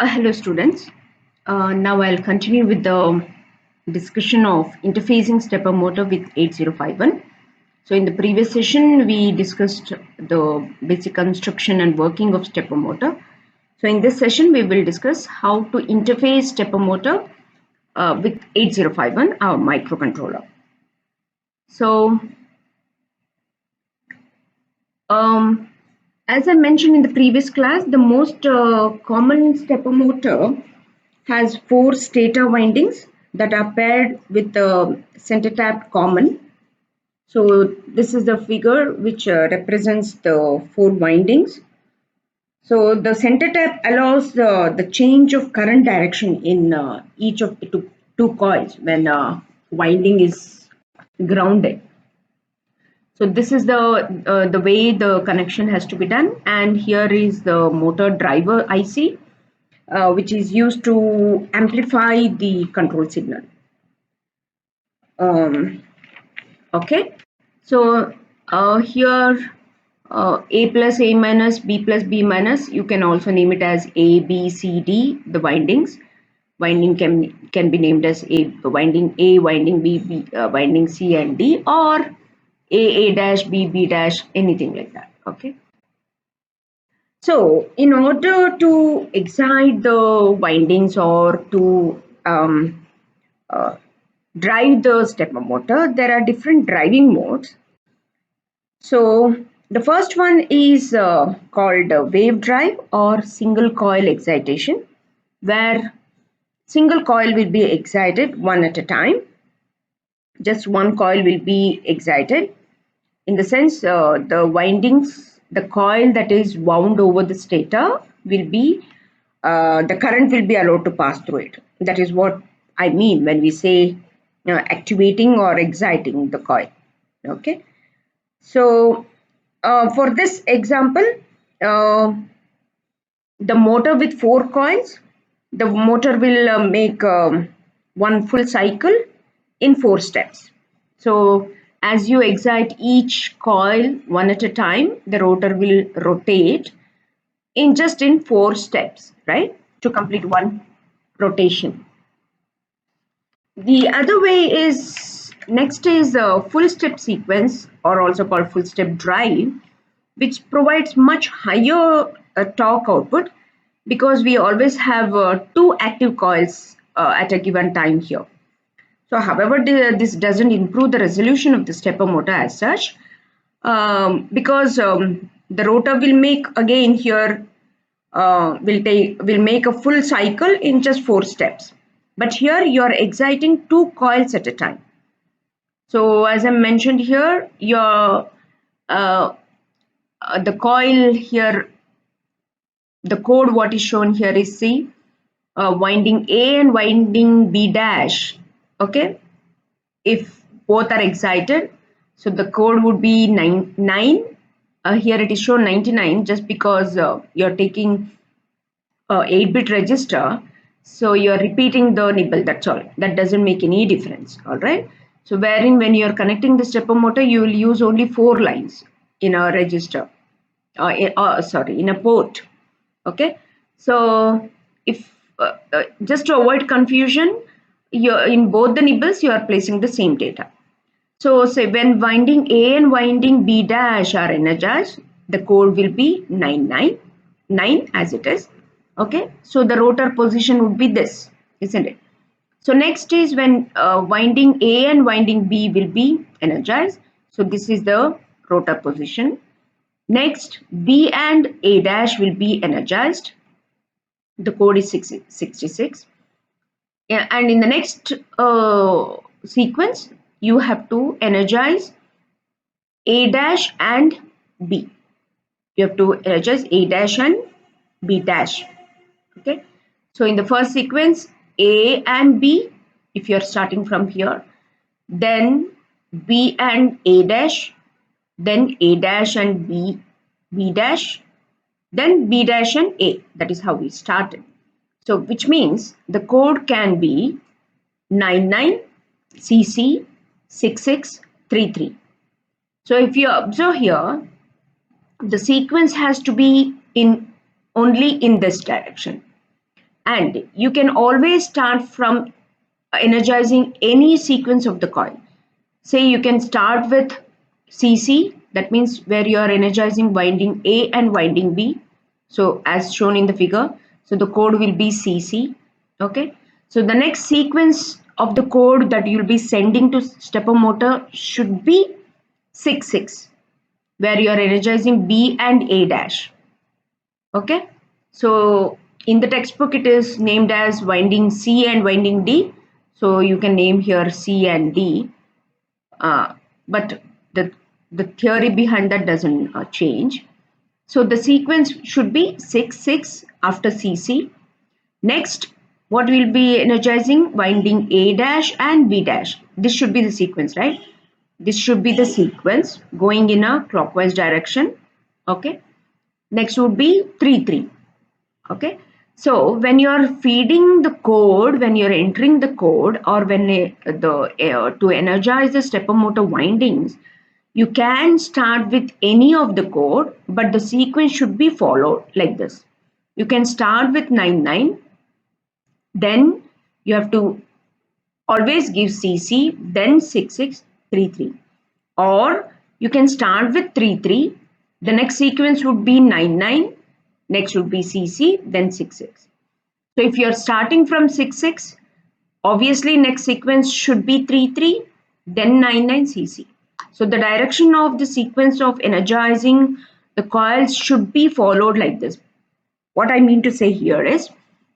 Hello students. Now I'll continue with the discussion of interfacing stepper motor with 8051. So in the previous session we discussed the basic construction and working of stepper motor. So in this session we will discuss how to interface stepper motor with 8051, our microcontroller. So um, as I mentioned in the previous class, the most common stepper motor has 4 stator windings that are paired with the center tap common. So this is the figure which represents the 4 windings. So the center tap allows the change of current direction in each of the two coils when winding is grounded. So this is the way the connection has to be done, and here is the motor driver IC, which is used to amplify the control signal. Okay, so here A plus A minus B plus B minus, you can also name it as A, B, C, D, the windings. Winding can be named as winding A, winding B, winding C and D, or A dash, B dash, anything like that. Okay. So in order to excite the windings or to uh, drive the stepper motor, there are different driving modes. So the first one is called wave drive or single coil excitation, where single coil will be excited one at a time. Just one coil will be excited. In the sense, the windings, the coil that is wound over the stator will be, the current will be allowed to pass through it. That is what I mean when we say activating or exciting the coil. Okay. So for this example, uh, the motor with 4 coils, the motor will make one full cycle in 4 steps. So as you excite each coil one at a time, the rotor will rotate in 4 steps, right, to complete one rotation. The other way is, next is a full step sequence, or also called full step drive, which provides much higher torque output because we always have 2 active coils at a given time here. So however, this doesn't improve the resolution of the stepper motor as such, because the rotor will make again here will make a full cycle in just 4 steps. But here you are exciting 2 coils at a time. So as I mentioned here, your the coil here, the code what is shown here is C, winding A and winding B dash. Okay, if both are excited, so the code would be 9. Here it is shown 99 just because you're taking 8-bit register, so you're repeating the nibble, that's all. That doesn't make any difference. All right, so wherein when you're connecting the stepper motor, you will use only 4 lines in a register, in a port. Okay, so if just to avoid confusion, you're in both the nibbles you are placing the same data. So say when winding A and winding B dash are energized, the code will be 999 as it is. Okay, so the rotor position would be this, isn't it? So next is when winding A and winding B will be energized. So this is the rotor position. Next, B and A dash will be energized. The code is 66. Yeah, and in the next sequence, you have to energize A dash and B. You have to energize A dash and B dash. Okay. So in the first sequence, A and B, if you're starting from here, then B and A dash, then A dash and B dash, then B dash and A. That is how we started. So which means the code can be 99CC 6633. So if you observe here, the sequence has to be in only in this direction. And you can always start from energizing any sequence of the coil. Say you can start with CC, that means where you are energizing winding A and winding B. So as shown in the figure, so the code will be CC. Okay, so the next sequence of the code that you'll be sending to stepper motor should be 66, where you are energizing B and A dash. Okay, so in the textbook it is named as winding C and winding D, so you can name here C and D. But the theory behind that doesn't change. So the sequence should be 6 6 after CC. Next, what will be energizing? Winding A dash and B dash. This should be the sequence, right? This should be the sequence going in a clockwise direction. Okay, next would be 3 3. Okay, so when you are feeding the code, when you're entering the code, or when to energize the stepper motor windings, you can start with any of the code, but the sequence should be followed like this. You can start with 9 9, then you have to always give CC, then 6 6 3 3, or you can start with 3 3. The next sequence would be 9 9, next would be CC, then 6 6. So if you're starting from 6 6, obviously next sequence should be 3 3, then 9 9 CC. So the direction of the sequence of energizing the coils should be followed like this. What I mean to say here is,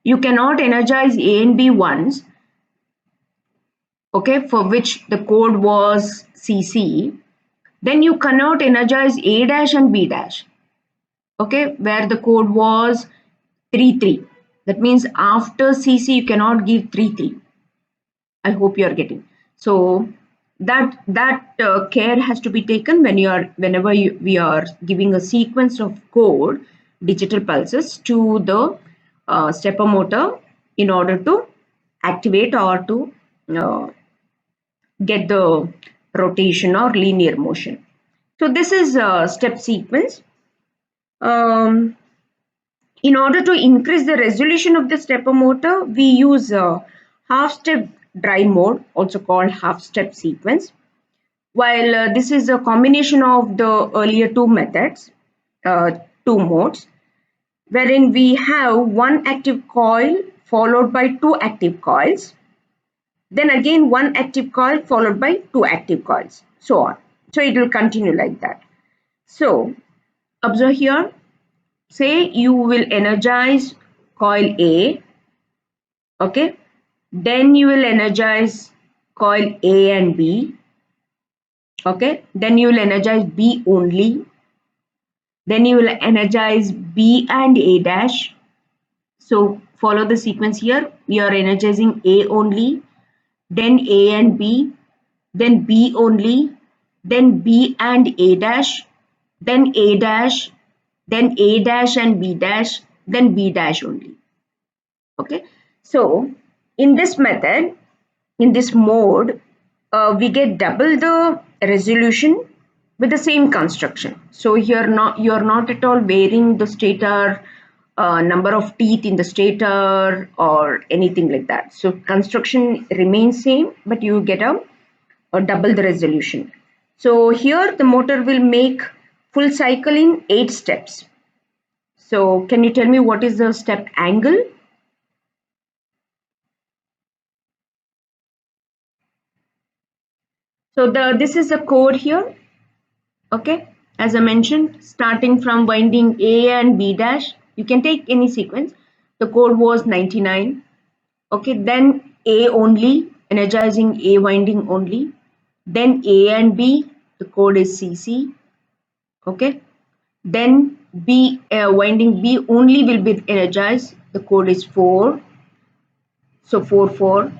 you cannot energize A and B once, okay, for which the code was CC. Then you cannot energize A dash and B dash, okay, where the code was 3 3. That means after CC you cannot give 3 3. I hope you are getting. So that care has to be taken whenever we are giving a sequence of code, digital pulses, to the stepper motor in order to activate or to uh, get the rotation or linear motion. So this is a step sequence. Um, in order to increase the resolution of the stepper motor, we use a half step drive mode, also called half step sequence. While this is a combination of the earlier two methods, two modes, wherein we have one active coil followed by two active coils, then again one active coil followed by two active coils, so on. So it will continue like that. So observe here, say you will energize coil A, okay, then you will energize coil A and B, okay, then you will energize B only, then you will energize B and A dash. So follow the sequence here. You are energizing A only, then A and B, then B only, then B and A dash, then A dash, then A dash and B dash, then B dash only. Okay, so in this method, in this mode, we get double the resolution with the same construction. So here you're not at all varying the stator number of teeth in the stator or anything like that. So construction remains same, but you get a double the resolution. So here the motor will make full cycle in 8 steps. So can you tell me what is the step angle? So this is the code here. Okay, as I mentioned, starting from winding A and B dash, you can take any sequence. The code was 99. Okay, then A only, energizing A winding only. Then A and B, the code is CC. Okay, then B winding B only will be energized. The code is 4. So 4 4.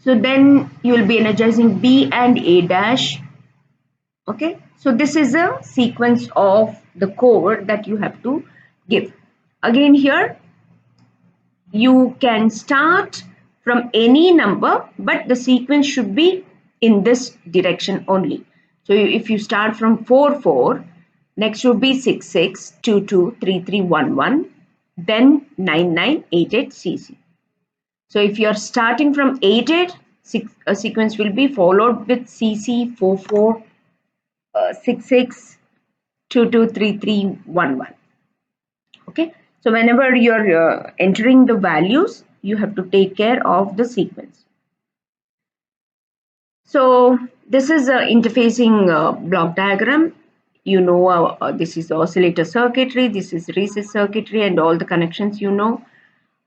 So then you will be energizing B and A dash. Okay, so this is a sequence of the code that you have to give. Again here, you can start from any number, but the sequence should be in this direction only. So if you start from 4 4, next would be 6 6 2 2 3 3 1 1, then 9 9 8 8 CC. So if you are starting from 8-8, a sequence will be followed with CC 44 66 22 33 11. Okay, so whenever you're entering the values, you have to take care of the sequence. So this is a interfacing block diagram. You know, this is the oscillator circuitry, this is recess circuitry, and all the connections you know,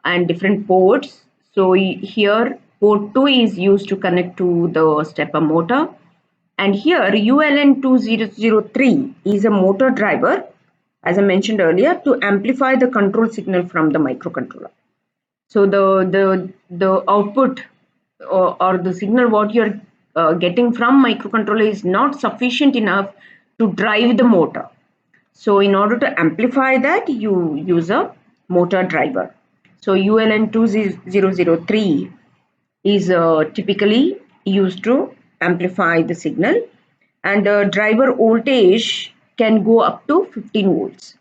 and different ports. So here port 2 is used to connect to the stepper motor, and here ULN2003 is a motor driver, as I mentioned earlier, to amplify the control signal from the microcontroller. So the output or the signal what you're getting from microcontroller is not sufficient enough to drive the motor. So in order to amplify that, you use a motor driver. So ULN2003 is typically used to amplify the signal, and the driver voltage can go up to 15 volts,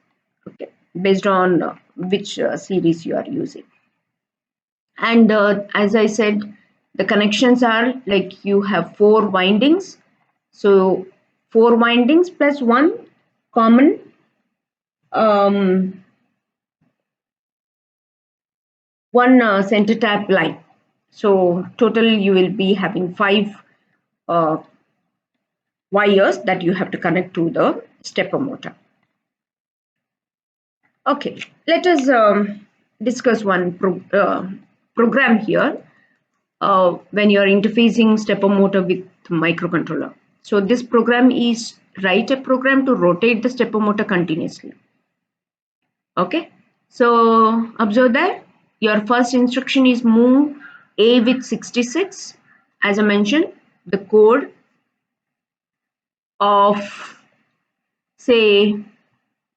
okay, based on which series you are using. And as I said, the connections are like you have 4 windings. So 4 windings plus 1 common one center tap line. So total you will be having 5 uh, wires that you have to connect to the stepper motor. Okay, let us discuss one program here when you are interfacing stepper motor with microcontroller. So this program is write a program to rotate the stepper motor continuously. Okay, so observe that your first instruction is move A with 66. As I mentioned, the code of, say,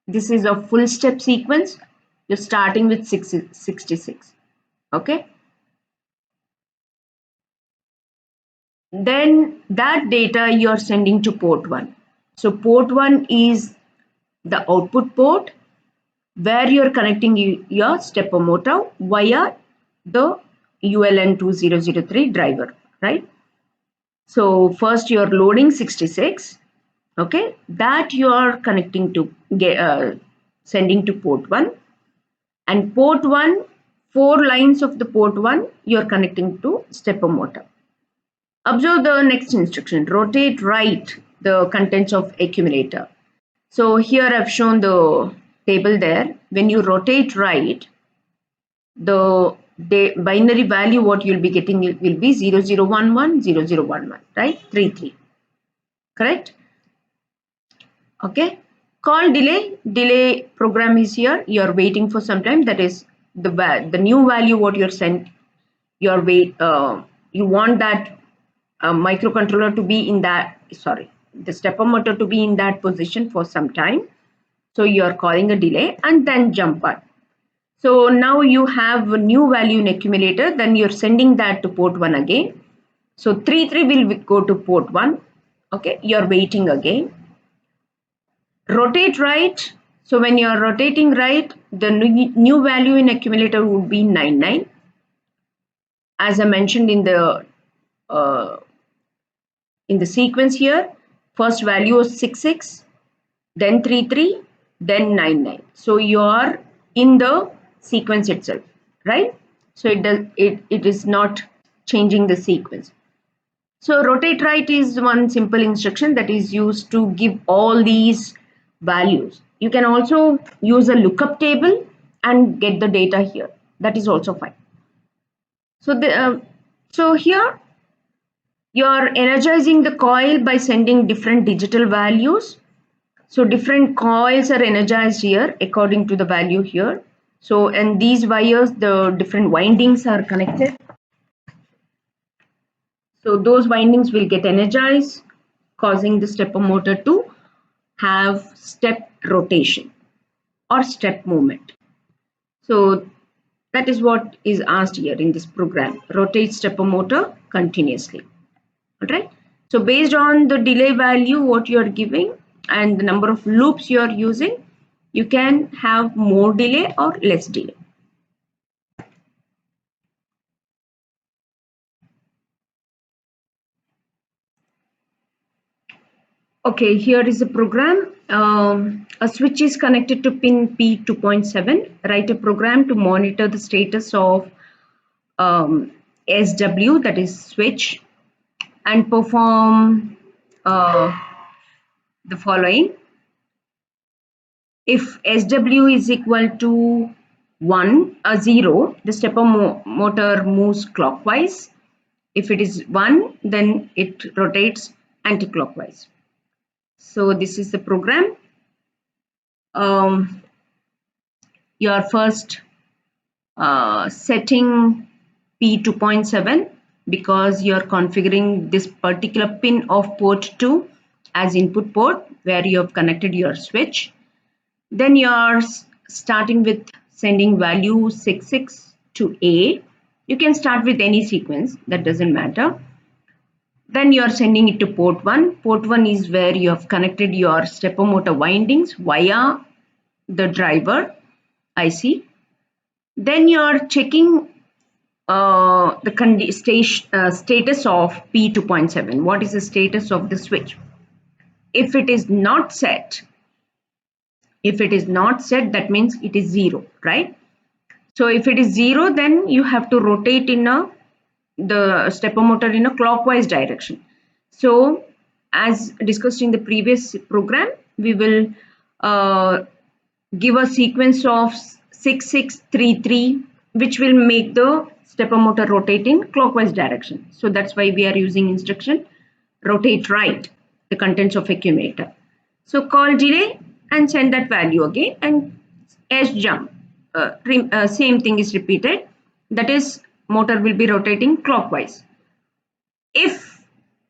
this is a full step sequence. You're starting with 66. Okay, then that data you're sending to port 1. So port 1 is the output port where you're connecting your stepper motor via the ULN2003 driver, right? So first you're loading 66, okay, that you are connecting to sending to port 1, and port 1, 4 lines of the port 1 you're connecting to stepper motor. Observe the next instruction, rotate right the contents of accumulator. So here I've shown the table there. When you rotate right, the binary value what you'll be getting will be 0011 0011, right? 33, correct? Okay. Call delay program is here. You're waiting for some time. That is the new value what you're sent. Your wait. You want that microcontroller to be in that. Sorry, the stepper motor to be in that position for some time. So you're calling a delay and then jump on. So now you have a new value in accumulator, then you're sending that to port 1 again. So 33 will go to port 1. Okay, you're waiting again. Rotate right. So when you're rotating right, the new value in accumulator would be 99. As I mentioned uh, in the sequence here, first value is 66, then 33, then 99. So you are in the sequence itself, right? So it is not changing the sequence. So rotate right is one simple instruction that is used to give all these values. You can also use a lookup table and get the data here. That is also fine. So here you're energizing the coil by sending different digital values. So different coils are energized here according to the value here. So, and these wires, the different windings are connected. So those windings will get energized, causing the stepper motor to have step rotation or step movement. So that is what is asked here in this program. Rotate stepper motor continuously. All right. So based on the delay value what you are giving and the number of loops you are using, you can have more delay or less delay. Okay, here is a program. A switch is connected to pin P2.7. Write a program to monitor the status of SW, that is switch, and perform the following. If SW is equal to 0, the stepper motor moves clockwise. If it is 1, then it rotates anti-clockwise. So this is the program. Your first setting P2.7 because you're configuring this particular pin of port 2 as input port where you have connected your switch. Then you're starting with sending value 66 to A. You can start with any sequence, that doesn't matter. Then you're sending it to port 1. Port 1 is where you have connected your stepper motor windings via the driver IC. Then you're checking the status of P2.7. What is the status of the switch? If it is not set, that means it is 0, right? So if it is 0, then you have to rotate the stepper motor in a clockwise direction. So as discussed in the previous program, we will give a sequence of 6633, which will make the stepper motor rotate in clockwise direction. So that's why we are using instruction rotate right, the contents of accumulator. So call delay and send that value again, and S jump. Same thing is repeated. That is, motor will be rotating clockwise. If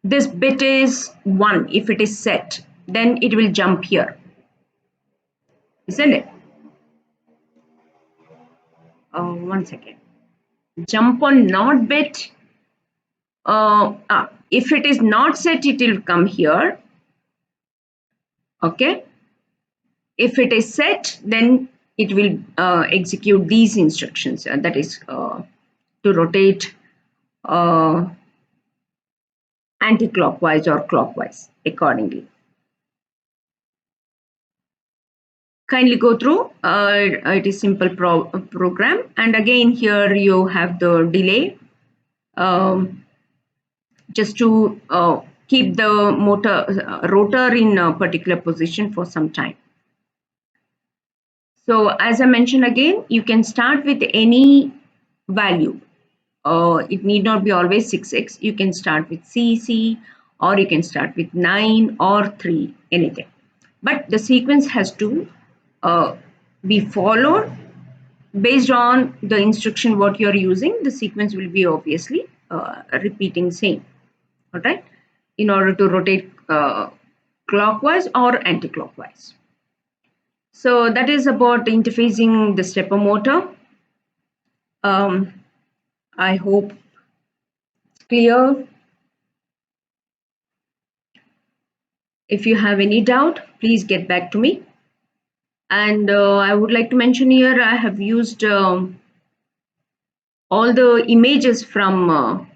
this bit is 1, if it is set, then it will jump here, isn't it? One second. Jump on not bit. If it is not set, it will come here. Okay. If it is set, then it will execute these instructions. That is to rotate anti-clockwise or clockwise accordingly. Kindly go through. It is simple program, and again here you have the delay. Just to keep the rotor in a particular position for some time. So as I mentioned again, you can start with any value. It need not be always 6x. You can start with CC, or you can start with 9 or 3, anything. But the sequence has to be followed based on the instruction what you're using. The sequence will be obviously repeating same. All right, in order to rotate clockwise or anti-clockwise. So that is about interfacing the stepper motor. I hope it's clear. If you have any doubt, please get back to me. And I would like to mention here, I have used all the images from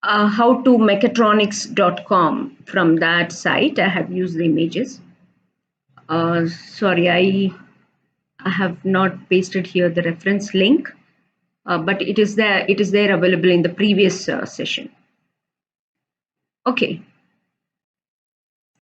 howtomechatronics.com. From that site, I have used the images. Sorry, I have not pasted here the reference link, but it is there. It is there available in the previous session. Okay.